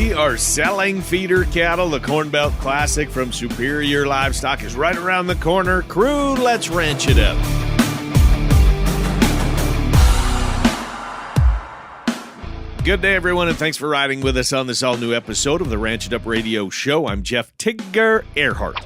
We are selling feeder cattle. The Corn Belt Classic from Superior Livestock is right around the corner. Crew, let's ranch it up. Good day, everyone, and thanks for riding with us on this all-new episode of the Ranch It Up Radio Show. I'm Jeff Tigger Erhardt.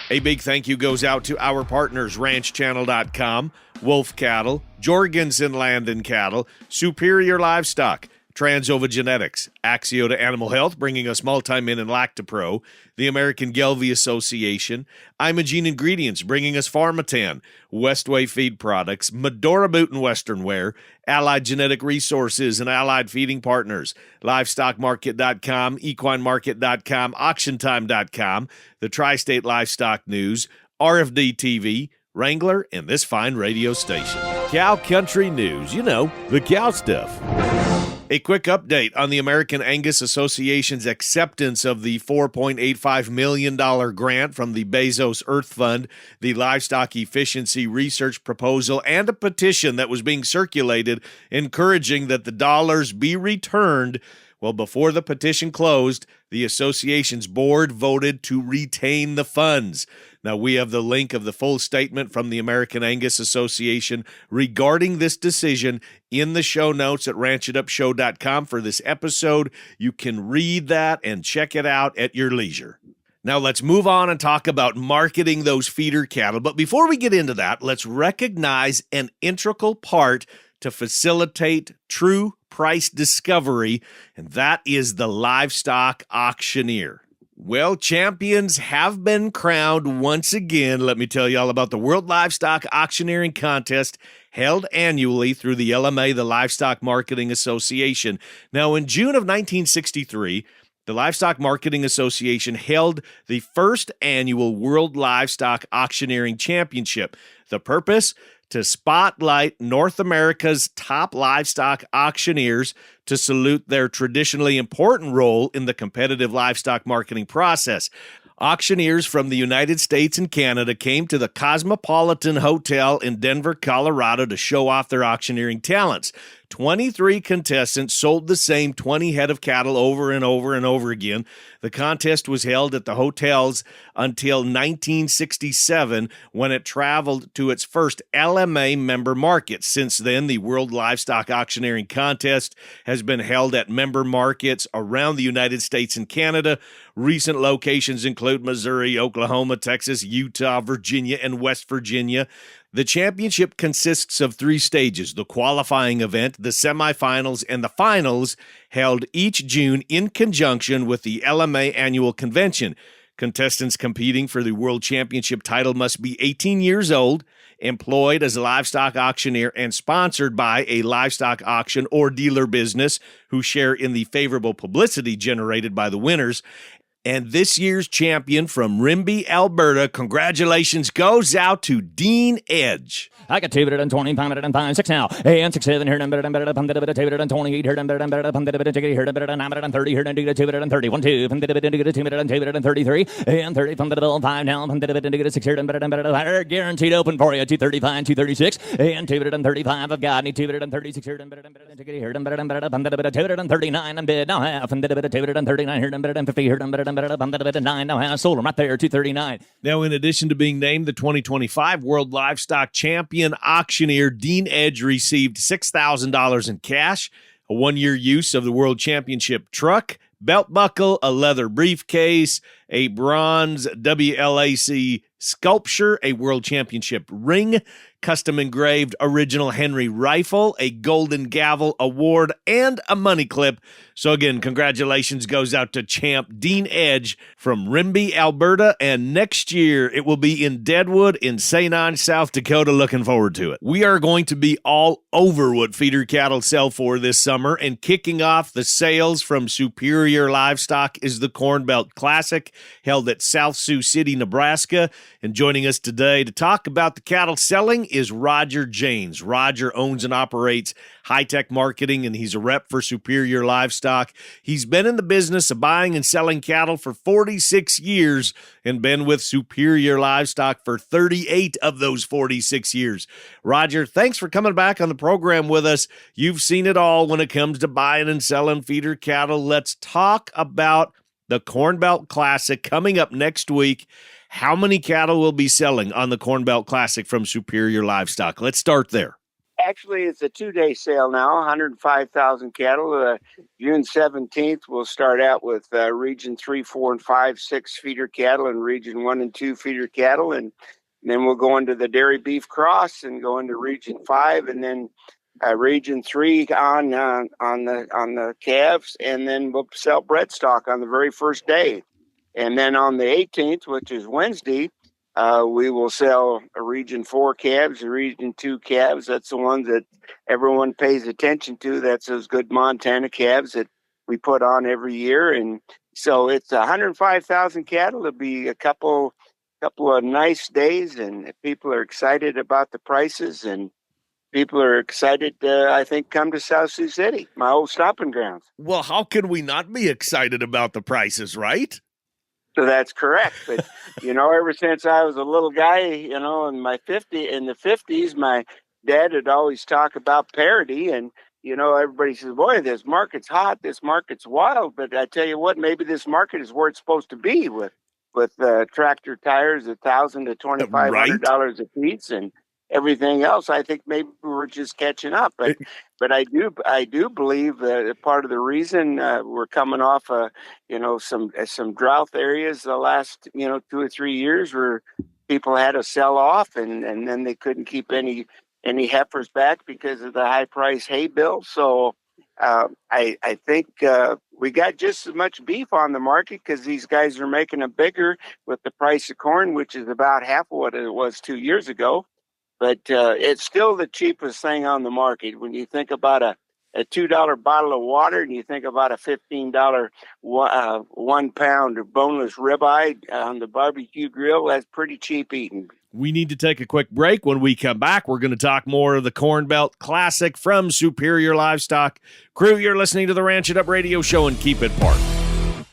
A big thank you goes out to our partners, RanchChannel.com, Wolf Cattle, Jorgensen Land and Cattle, Superior Livestock, Transova Genetics, Axiota Animal Health, bringing us Multi-Min and Lactopro, the American Gelbvieh Association, Imogene Ingredients, bringing us Pharmatan, Westway Feed Products, Medora Boot and Western Wear, Allied Genetic Resources and Allied Feeding Partners, LivestockMarket.com, EquineMarket.com, AuctionTime.com, the Tri-State Livestock News, RFD TV, Wrangler, and this fine radio station. Cow Country News, you know, the cow stuff. A quick update on the American Angus Association's acceptance of the $4.85 million grant from the Bezos Earth Fund, the Livestock Efficiency Research Proposal, and a petition that was being circulated encouraging that the dollars be returned. Well, before the petition closed, the association's board voted to retain the funds. Now, we have the link of the full statement from the American Angus Association regarding this decision in the show notes at ranchitupshow.com for this episode. You can read that and check it out at your leisure. Now, let's move on and talk about marketing those feeder cattle. But before we get into that, let's recognize an integral part to facilitate true price discovery, and that is the livestock auctioneer. Well, champions have been crowned once again. Let me tell you all about the World Livestock Auctioneering Contest held annually through the LMA, the Livestock Marketing Association. Now, in June of 1963, the Livestock Marketing Association held the first annual World Livestock Auctioneering Championship. The purpose? To spotlight North America's top livestock auctioneers to salute their traditionally important role in the competitive livestock marketing process. Auctioneers from the United States and Canada came to the Cosmopolitan Hotel in Denver, Colorado to show off their auctioneering talents. 23 contestants sold the same 20 head of cattle over and over and over again. The contest was held at the hotels until 1967 when it traveled to its first LMA member market. Since then, the World Livestock Auctioneering Contest has been held at member markets around the United States and Canada. Recent locations include Missouri, Oklahoma, Texas, Utah, Virginia, and West Virginia. The championship consists of 3 stages: the qualifying event, the semifinals, and the finals, held each June in conjunction with the LMA annual convention. Contestants competing for the World Championship title must be 18 years old, employed as a livestock auctioneer, and sponsored by a livestock auction or dealer business who share in the favorable publicity generated by the winners. And this year's champion from Rimbey, Alberta, congratulations, goes out to Dean Edge. I got 220, 5, 6 now. And 6, 7, here, and 28, here, and 30, here, and 31, 2, 33, and 30, 5 now, 6 here, and guaranteed open for you, 235, 236, and 235. I've got 236 here, and 239, and bid now half, and 239 here, and 50 here, and 9 now half. Sold them right there, 239. Now, in addition to being named the 2025 World Livestock Champion auctioneer, Dean Edge received $6,000 in cash, a 1-year use of the World Championship truck, belt buckle, a leather briefcase, a bronze WLAC sculpture, a World Championship ring, custom engraved original Henry rifle, a Golden Gavel award, and a money clip. So again, congratulations goes out to champ Dean Edge from Rimbey, Alberta, and next year it will be in Deadwood in St. Ange, South Dakota. Looking forward to it. We are going to be all over what feeder cattle sell for this summer, and kicking off the sales from Superior Livestock is the Corn Belt Classic, held at South Sioux City, Nebraska. And joining us today to talk about the cattle selling is Roger Janes. Roger owns and operates High Tech Marketing, and he's a rep for Superior Livestock. He's been in the business of buying and selling cattle for 46 years and been with Superior Livestock for 38 of those 46 years. Roger, thanks for coming back on the program with us. You've seen it all when it comes to buying and selling feeder cattle. Let's talk about the Corn Belt Classic coming up next week. How many cattle will be selling on the Corn Belt Classic from Superior Livestock? Let's start there. Actually, it's a 2-day sale now, 105,000 cattle. June 17th, we'll start out with Region 3, 4, and 5, 6 feeder cattle, and Region 1 and 2 feeder cattle. And then we'll go into the dairy beef cross and go into Region 5, and then Region 3 on the calves, and then we'll sell bred stock on the very first day. And then on the 18th, which is Wednesday, we will sell a Region 4 calves and Region 2 calves. That's the ones that everyone pays attention to. That's those good Montana calves that we put on every year. And so it's 105,000 cattle. It'll be a couple of nice days, and people are excited about the prices, and people are excited, I think, come to South Sioux City, my old stomping grounds. Well, how can we not be excited about the prices, right? So that's correct. But, ever since I was a little guy, in the 50s, my dad would always talk about parity. And, everybody says, boy, this market's hot, this market's wild. But I tell you what, maybe this market is where it's supposed to be with tractor tires, $1,000 to $2,500 a piece, and everything else. I think maybe we're just catching up, but I do believe that part of the reason we're coming off some drought areas the last 2 or 3 years where people had to sell off, and then they couldn't keep any heifers back because of the high price hay bill. So I think we got just as much beef on the market because these guys are making them bigger with the price of corn, which is about half of what it was 2 years ago. But it's still the cheapest thing on the market. When you think about a $2 bottle of water and you think about a $15 1 pound of boneless ribeye on the barbecue grill, that's pretty cheap eating. We need to take a quick break. When we come back, we're going to talk more of the Corn Belt Classic from Superior Livestock. Crew, you're listening to the Ranch It Up radio show, and keep it parked.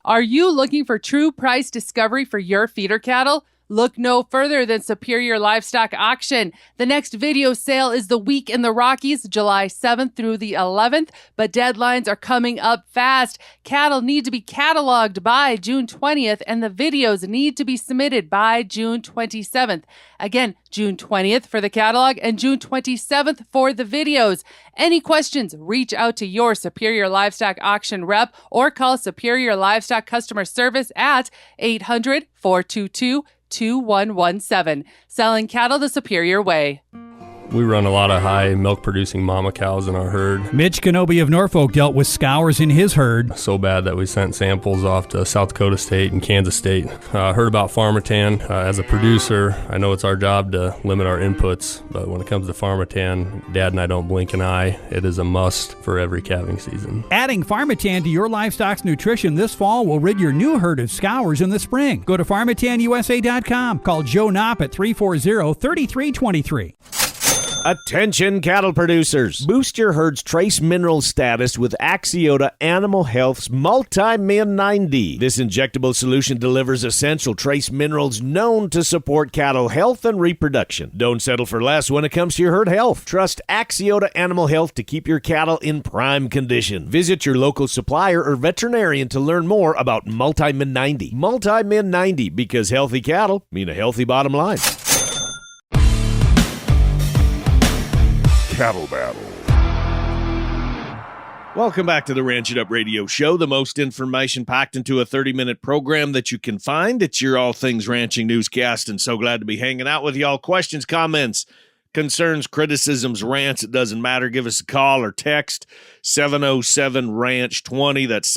Are you looking for true price discovery for your feeder cattle? Look no further than Superior Livestock Auction. The next video sale is the week in the Rockies, July 7th through the 11th, but deadlines are coming up fast. Cattle need to be cataloged by June 20th, and the videos need to be submitted by June 27th. Again, June 20th for the catalog and June 27th for the videos. Any questions, reach out to your Superior Livestock Auction rep or call Superior Livestock Customer Service at 800-422-2117. Selling cattle the Superior way. We run a lot of high milk-producing mama cows in our herd. Mitch Kenobi of Norfolk dealt with scours in his herd. So bad that we sent samples off to South Dakota State and Kansas State. Heard about Pharmatan. As a producer, I know it's our job to limit our inputs, but when it comes to Pharmatan, Dad and I don't blink an eye. It is a must for every calving season. Adding Pharmatan to your livestock's nutrition this fall will rid your new herd of scours in the spring. Go to PharmatanUSA.com. Call Joe Knopp at 340-3323. Attention cattle producers. Boost your herd's trace mineral status with Axiota Animal Health's Multi-Min 90. This injectable solution delivers essential trace minerals known to support cattle health and reproduction. Don't settle for less when it comes to your herd health. Trust Axiota Animal Health to keep your cattle in prime condition. Visit your local supplier or veterinarian to learn more about Multi-Min 90. Multi-Min 90, because healthy cattle mean a healthy bottom line. Cattle Battle. Welcome back to the Ranch It Up radio show, the most information packed into a 30-minute program that you can find. It's your all things ranching newscast, and so glad to be hanging out with y'all. Questions, comments, concerns, criticisms, rants, it doesn't matter. Give us a call or text 707-RANCH-20. That's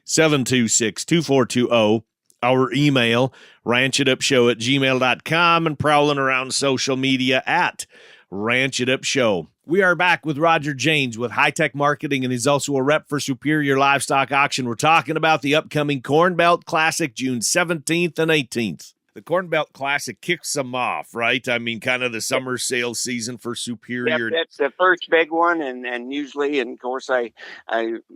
707-726-2420. Our email, ranchitupshow@gmail.com, and prowling around social media at Ranch It Up Show. We are back with Roger Janes with High Tech Marketing, and he's also a rep for Superior Livestock Auction. We're talking about the upcoming Corn Belt Classic, June 17th and 18th. The Corn Belt Classic kicks them off, right? I mean, kind of the summer sales season for Superior. Yep, that's the first big one, and usually, and of course, I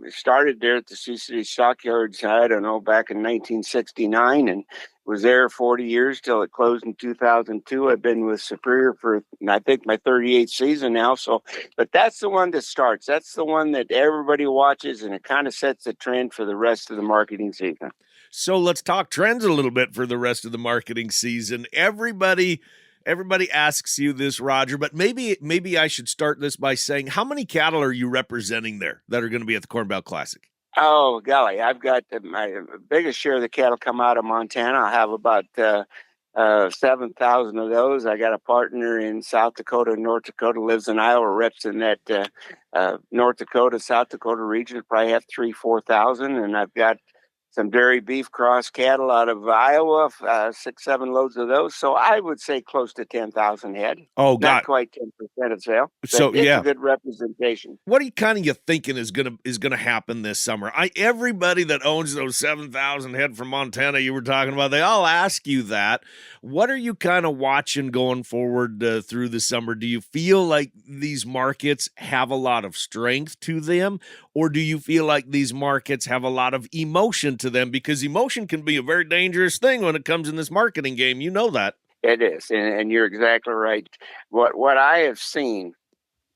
started there at the Sioux City Stockyards, I don't know, back in 1969, and was there 40 years till it closed in 2002. I've been with Superior for, I think, my 38th season now. So, but that's the one that starts. That's the one that everybody watches, and it kind of sets the trend for the rest of the marketing season. So let's talk trends a little bit for the rest of the marketing season. Everybody asks you this, Roger, but maybe I should start this by saying, how many cattle are you representing there that are going to be at the Corn Belt Classic? Oh, golly, I've got my biggest share of the cattle come out of Montana. I have about 7,000 of those. I got a partner in South Dakota and North Dakota, lives in Iowa, reps in that North Dakota, South Dakota region. Probably have 4,000, and I've got some dairy beef cross cattle out of Iowa, 6-7 loads of those. So I would say close to 10,000 head. Oh, God. Not quite 10% of sale. So it's yeah, a good representation. What are you thinking is gonna happen this summer? Everybody that owns those 7,000 head from Montana you were talking about, they all ask you that. What are you kind of watching going forward through the summer? Do you feel like these markets have a lot of strength to them, or do you feel like these markets have a lot of emotion to them? Because emotion can be a very dangerous thing when it comes in this marketing game. You know that. It is, and you're exactly right. What I have seen,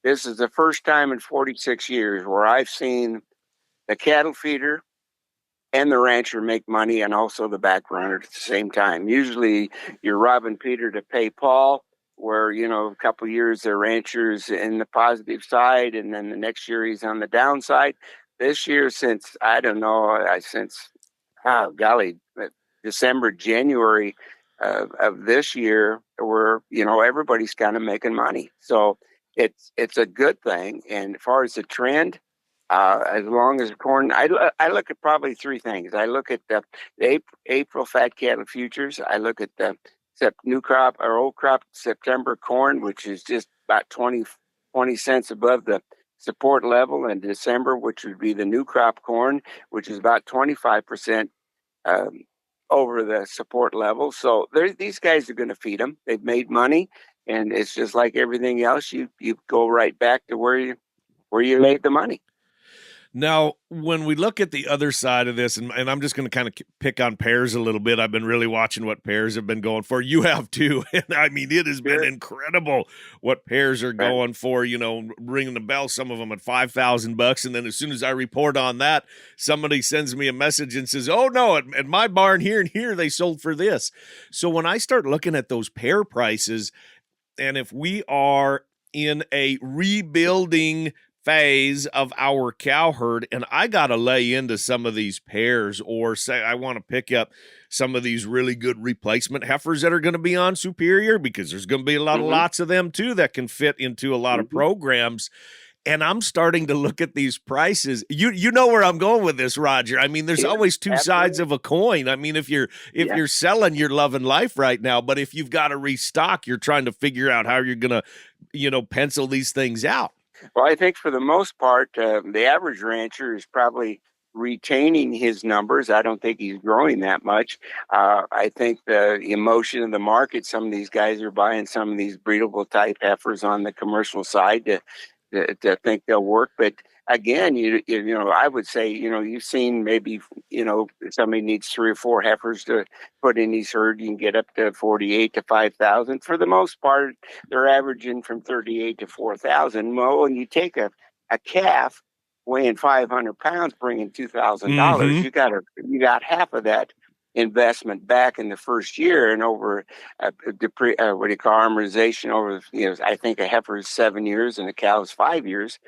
this is the first time in 46 years where I've seen the cattle feeder and the rancher make money, and also the back runner at the same time. Usually you're robbing Peter to pay Paul, where, a couple of years the rancher's in the positive side, and then the next year he's on the downside. This year, since December, January of this year, where everybody's kind of making money. So it's a good thing. And as far as the trend, as long as corn, I look at probably three things. I look at the April fat cattle futures. I look at the new crop or old crop September corn, which is just about 20 cents above the support level, in December, which would be the new crop corn, which is about 25% over the support level. So these guys are going to feed them. They've made money, and it's just like everything else. You go right back to where you made the money. Now, when we look at the other side of this, and I'm just going to kind of pick on pairs a little bit. I've been really watching what pairs have been going for. You have too. And I mean, it has been incredible what pairs are going for, ringing the bell, some of them at $5,000. And then as soon as I report on that, somebody sends me a message and says, oh no, at my barn here and here, they sold for this. So when I start looking at those pair prices, and if we are in a rebuilding phase of our cow herd, and I got to lay into some of these pairs, or say I want to pick up some of these really good replacement heifers that are going to be on Superior, because there's going to be a lot of lots of them too that can fit into a lot of programs. And I'm starting to look at these prices. You know where I'm going with this, Roger. I mean, there's always two sides of a coin. I mean, if you're selling, you're loving life right now, but if you've got to restock, you're trying to figure out how you're going to, pencil these things out. Well, I think for the most part, the average rancher is probably retaining his numbers. I don't think he's growing that much. I think the emotion of the market, some of these guys are buying some of these breedable type heifers on the commercial side to think they'll work. But again, I would say, you've seen maybe, somebody needs 3 or 4 heifers to put in his herd. You can get up to 48 to 5,000. For the most part, they're averaging from 38 to 4,000. Well, when you take a calf weighing 500 pounds, bringing $2,000, you got half of that investment back in the first year, and over amortization over, I think a heifer is 7 years and a cow is 5 years.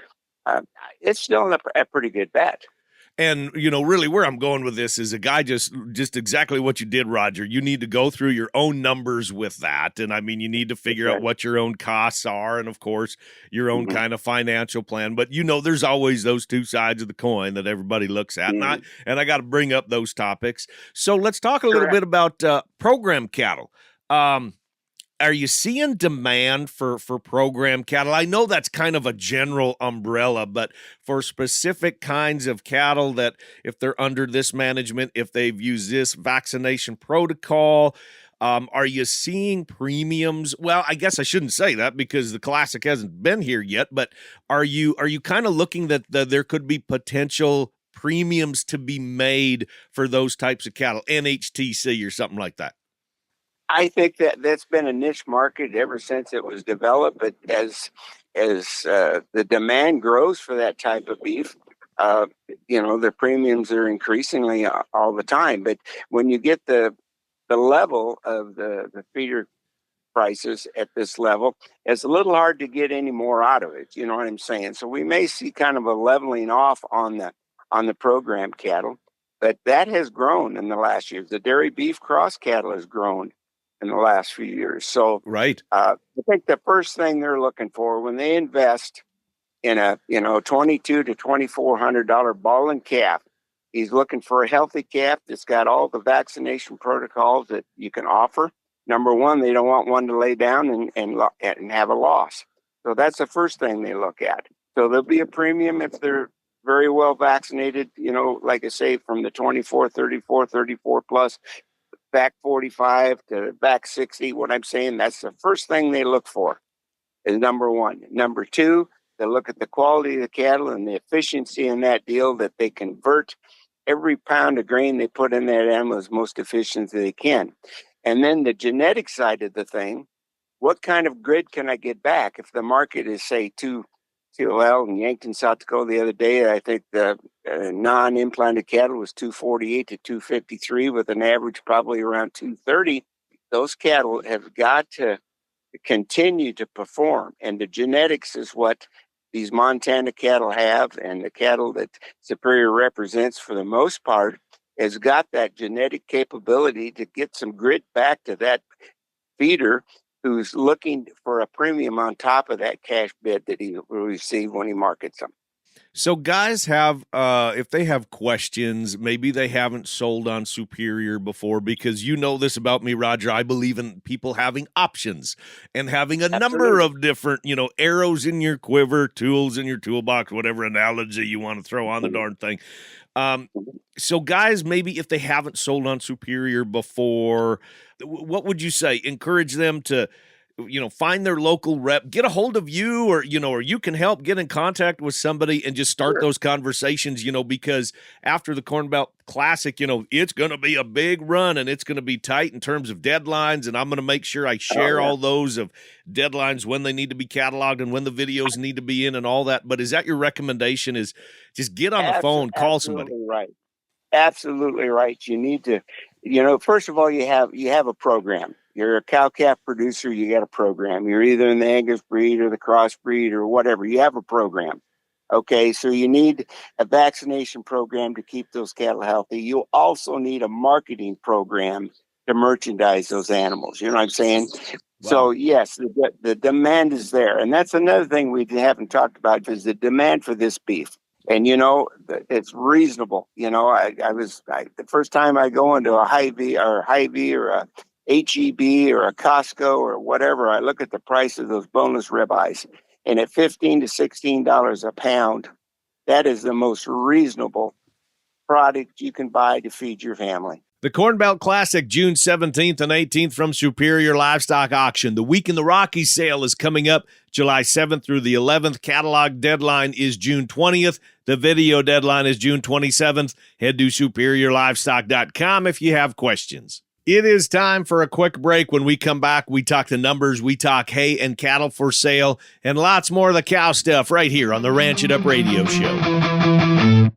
It's still a pretty good bet. And, really where I'm going with this is a guy just exactly what you did, Roger. You need to go through your own numbers with that. And I mean, you need to figure out what your own costs are, and of course your own kind of financial plan. But there's always those two sides of the coin that everybody looks at. And I got to bring up those topics. So let's talk a little bit about program cattle. Are you seeing demand for program cattle? I know that's kind of a general umbrella, but for specific kinds of cattle that if they're under this management, if they've used this vaccination protocol, Are you seeing premiums? Well, I guess I shouldn't say that because the Classic hasn't been here yet, but are you kind of looking that there could be potential premiums to be made for those types of cattle, NHTC or something like that? I think that's been a niche market ever since it was developed. But as the demand grows for that type of beef, the premiums are increasingly all the time. But when you get the level of the feeder prices at this level, it's a little hard to get any more out of it. You know what I'm saying? So we may see kind of a leveling off on the program cattle, but that has grown in the last years. The dairy beef cross cattle has grown in the last few years. So right. I think the first thing they're looking for when they invest in a $2,200 to $2,400 ball and calf, he's looking for a healthy calf that's got all the vaccination protocols that you can offer. Number one, they don't want one to lay down and have a loss. So that's the first thing they look at. So there'll be a premium if they're very well vaccinated, like I say, from the 24, 34, 34 plus, back 45 to back 60. What I'm saying, that's the first thing they look for is number one. Number two, they look at the quality of the cattle and the efficiency in that deal, that they convert every pound of grain they put in that animal as most efficient as they can. And then the genetic side of the thing, what kind of grid can I get back? If the market is, say, well, in Yankton, South Dakota the other day, I think the non-implanted cattle was 248 to 253 with an average probably around 230. Those cattle have got to continue to perform. And the genetics is what these Montana cattle have, and the cattle that Superior represents for the most part has got that genetic capability to get some grit back to that feeder who's looking for a premium on top of that cash bid that he will receive when he markets them. So guys have, if they have questions, maybe they haven't sold on Superior before, because you know this about me, Roger, I believe in people having options and having a number of different, arrows in your quiver, tools in your toolbox, whatever analogy you want to throw on the darn thing. So guys, maybe if they haven't sold on Superior before, what would you say? Encourage them to, find their local rep, get a hold of you, or you can help get in contact with somebody and just start those conversations, because after the Corn Belt Classic, it's going to be a big run and it's going to be tight in terms of deadlines. And I'm going to make sure I share all those of deadlines, when they need to be cataloged and when the videos need to be in and all that. But is that your recommendation, is just get on the phone, call somebody? Right. Absolutely right. You need to, first of all, you have a program. You're a cow-calf producer, you got a program. You're either in the Angus breed or the cross breed or whatever. You have a program. Okay, so you need a vaccination program to keep those cattle healthy. You also need a marketing program to merchandise those animals. You know what I'm saying? Wow. So, yes, the demand is there. And that's another thing we haven't talked about, is the demand for this beef. And, it's reasonable. The first time I go into a Hy-Vee or a HEB or a Costco or whatever, I look at the price of those boneless ribeyes, and at $15 to $16 a pound, that is the most reasonable product you can buy to feed your family. The Corn Belt Classic, June 17th and 18th from Superior Livestock Auction. The Week in the Rockies sale is coming up July 7th through the 11th. Catalog deadline is June 20th. The video deadline is June 27th. Head to superiorlivestock.com if you have questions. It is time for a quick break. When we come back, we talk the numbers, we talk hay and cattle for sale, and lots more of the cow stuff right here on the Ranch It Up Radio Show.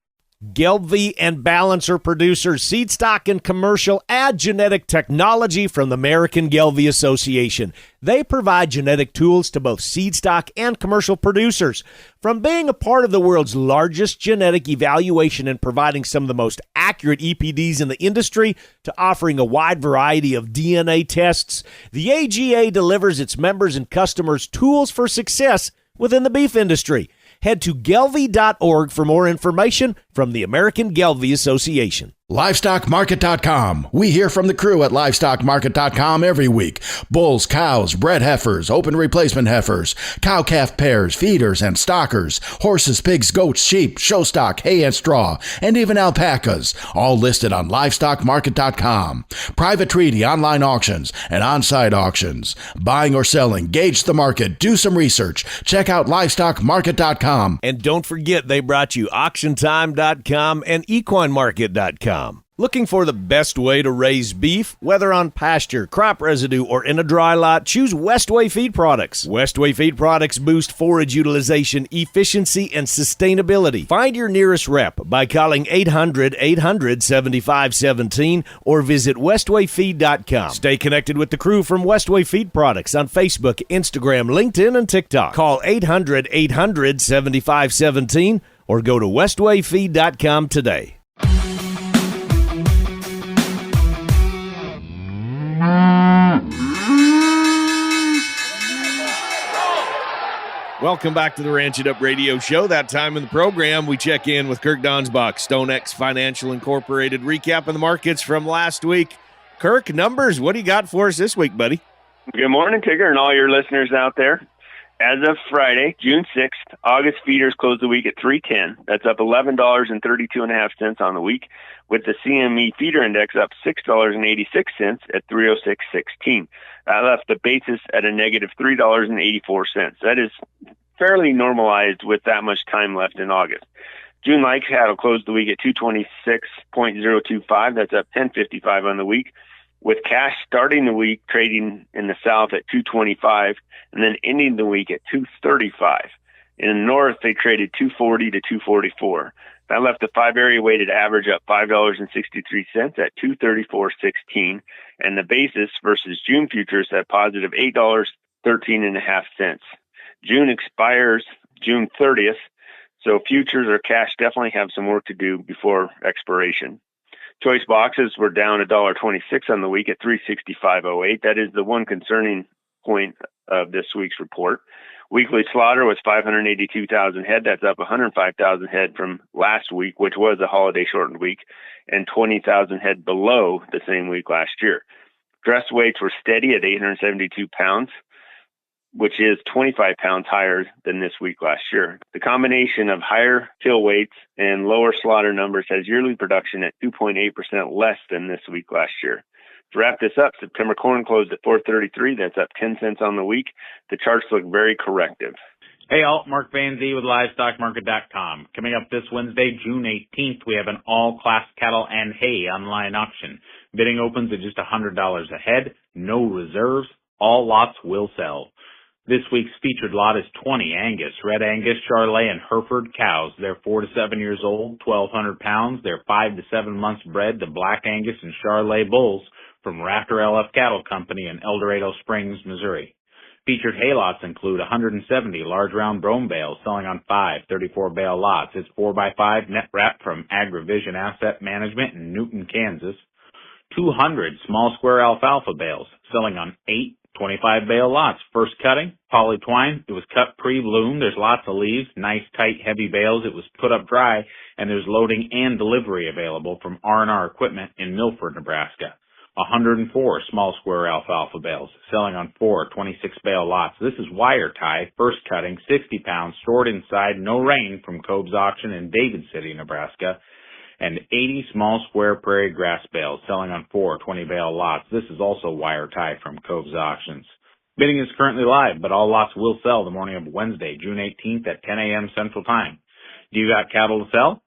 Gelbvieh and Balancer producers, seed stock and commercial, add genetic technology from the American Gelbvieh Association. They provide genetic tools to both seed stock and commercial producers. From being a part of the world's largest genetic evaluation and providing some of the most accurate EPDs in the industry to offering a wide variety of DNA tests, the AGA delivers its members and customers tools for success within the beef industry. Head to gelbvieh.org for more information from the American Gelbvieh Association. LivestockMarket.com. We hear from the crew at LivestockMarket.com every week. Bulls, cows, bred heifers, open replacement heifers, cow-calf pairs, feeders, and stockers, horses, pigs, goats, sheep, show stock, hay and straw, and even alpacas, all listed on LivestockMarket.com. Private treaty, online auctions, and on-site auctions. Buying or selling, gauge the market, do some research. Check out LivestockMarket.com. And don't forget, they brought you AuctionTime.com and EquineMarket.com. Looking for the best way to raise beef, whether on pasture, crop residue, or in a dry lot? Choose Westway Feed Products. Westway Feed Products boost forage utilization, efficiency, and sustainability. Find your nearest rep by calling 800-800-7517 or visit westwayfeed.com. Stay connected with the crew from Westway Feed Products on Facebook, Instagram, LinkedIn, and TikTok. Call 800-800-7517 or go to westwayfeed.com today. Welcome back to the Ranch It Up Radio Show. That time in the program, we check in with Kirk Donsbach, StoneX Financial Incorporated, recapping the markets from last week. Kirk, numbers, what do you got for us this week, buddy? Good morning, Tigger, and all your listeners out there. As of Friday, June 6th, August feeders closed the week at 310. That's up $11.32.5 on the week, with the CME feeder index up $6.86 at 306.16. That left the basis at a negative $3.84. That is fairly normalized with that much time left in August. June light cattle closed the week at 226.025. That's up 10.55 on the week, with cash starting the week trading in the south at 225 and then ending the week at 235. In the north, they traded 240 to 244. That left the 5-area weighted average up $5.63 at 234.16, and the basis versus June futures at positive $8.13.5. June expires June 30th, so futures or cash definitely have some work to do before expiration. Choice boxes were down $1.26 on the week at 365.08. That is the one concerning point of this week's report. Weekly slaughter was 582,000 head. That's up 105,000 head from last week, which was a holiday-shortened week, and 20,000 head below the same week last year. Dress weights were steady at 872 pounds, which is 25 pounds higher than this week last year. The combination of higher kill weights and lower slaughter numbers has yearly production at 2.8% less than this week last year. To wrap this up, September corn closed at $4.33. That's up 10 cents on the week. The charts look very corrective. Hey, all. Mark Vanzee with LivestockMarket.com. Coming up this Wednesday, June 18th, we have an all-class cattle and hay online auction. Bidding opens at just $100 a head. No reserves. All lots will sell. This week's featured lot is 20 Angus, Red Angus, Shaye, and Hereford cows. They're 4 to 7 years old, 1,200 pounds. They're 5 to 7 months bred to Black Angus and Shaye bulls from Rafter LF Cattle Company in El Dorado Springs, Missouri. Featured hay lots include 170 large round brome bales selling on 5 34-bale lots. It's 4x5 net wrap from AgriVision Asset Management in Newton, Kansas. 200 small square alfalfa bales selling on 8 25-bale lots. First cutting, poly twine. It was cut pre-bloom. There's lots of leaves, nice, tight, heavy bales. It was put up dry, and there's loading and delivery available from R&R Equipment in Milford, Nebraska. 104 small square alfalfa bales selling on 4 26-bale lots. This is wire tie, first cutting, 60 pounds, stored inside, no rain from Cobb's Auction in David City, Nebraska. And 80 small square prairie grass bales selling on 4 20-bale lots. This is also wire tie from Cobb's Auctions. Bidding is currently live, but all lots will sell the morning of Wednesday, June 18th at 10 a.m. Central Time. Do you got cattle to sell?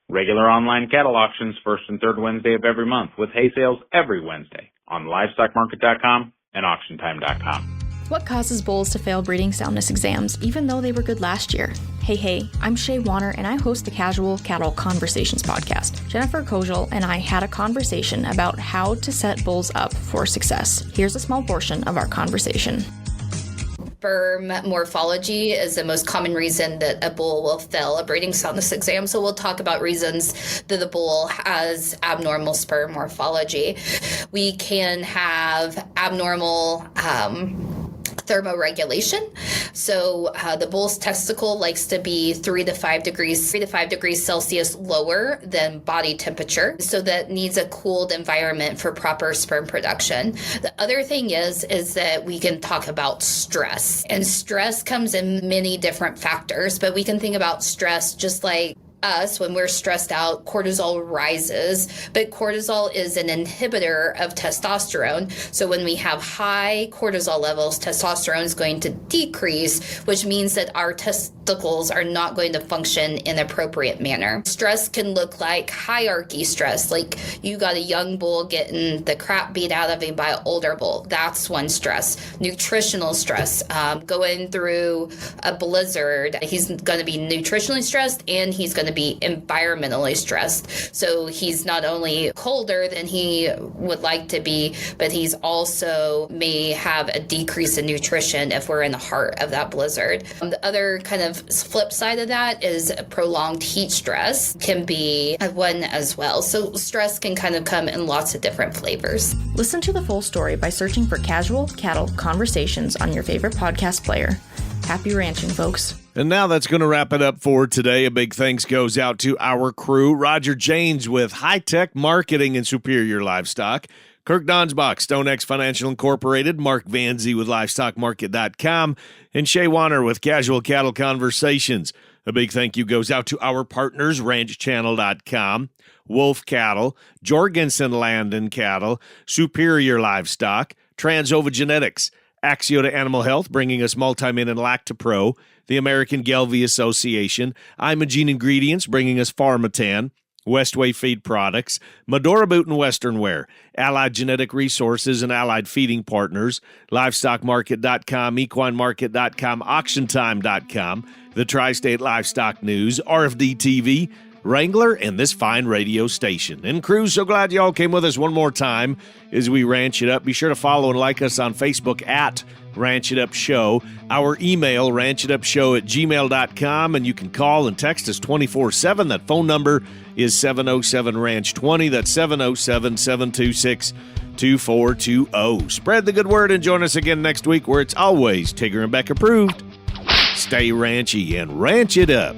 Regular online cattle auctions first and third Wednesday of every month, with hay sales every Wednesday on LivestockMarket.com and AuctionTime.com. What causes bulls to fail breeding soundness exams, even though they were good last year? Hey, I'm Shaye Wanner, and I host the Casual Cattle Conversations podcast. Jennifer Kojal and I had a conversation about how to set bulls up for success. Here's a small portion of our conversation. Sperm morphology is the most common reason that a bull will fail a breeding soundness exam. So we'll talk about reasons that the bull has abnormal sperm morphology. We can have abnormal thermoregulation. So the bull's testicle likes to be 3 to 5 degrees Celsius lower than body temperature. So that needs a cooled environment for proper sperm production. The other thing is that we can talk about stress. And stress comes in many different factors, but we can think about stress just like us. When we're stressed out, cortisol rises, but cortisol is an inhibitor of testosterone. So when we have high cortisol levels, testosterone is going to decrease, which means that our testicles are not going to function in an appropriate manner. Stress can look like hierarchy stress, like you got a young bull getting the crap beat out of him by an older bull. That's one stress. Nutritional stress, going through a blizzard, he's going to be nutritionally stressed and he's going to be environmentally stressed. So he's not only colder than he would like to be, but he's also may have a decrease in nutrition if we're in the heart of that blizzard. The other kind of flip side of that is prolonged heat stress can be one as well. So stress can kind of come in lots of different flavors. Listen to the full story by searching for Casual Cattle Conversations on your favorite podcast player. Happy ranching, folks. And now that's going to wrap it up for today. A big thanks goes out to our crew, Roger Janes with High Tech Marketing and Superior Livestock, Kirk Donsbach, StoneX Financial Incorporated, Mark Vanzee with LivestockMarket.com, and Shaye Wanner with Casual Cattle Conversations. A big thank you goes out to our partners, RanchChannel.com, Wolf Cattle, Jorgensen Land and Cattle, Superior Livestock, Transova Genetics, Axiota Animal Health, bringing us Multimin and Lactopro, the American Gelbvieh Association, Imogene Ingredients, bringing us Pharmatan, Westway Feed Products, Medora Boot and Western Wear, Allied Genetic Resources and Allied Feeding Partners, LivestockMarket.com, EquineMarket.com, AuctionTime.com, the Tri-State Livestock News, RFD TV, Wrangler, and this fine radio station. And crew, so glad y'all came with us one more time as we ranch it up. Be sure to follow and like us on Facebook at Ranch It Up Show. Our email, ranchitupshow@gmail.com, and you can call and text us 24/7. That phone number is 707-RANCH-20. That's 707-726-2420. Spread the good word and join us again next week where it's always Tigger and Beck approved. Stay ranchy and ranch it up.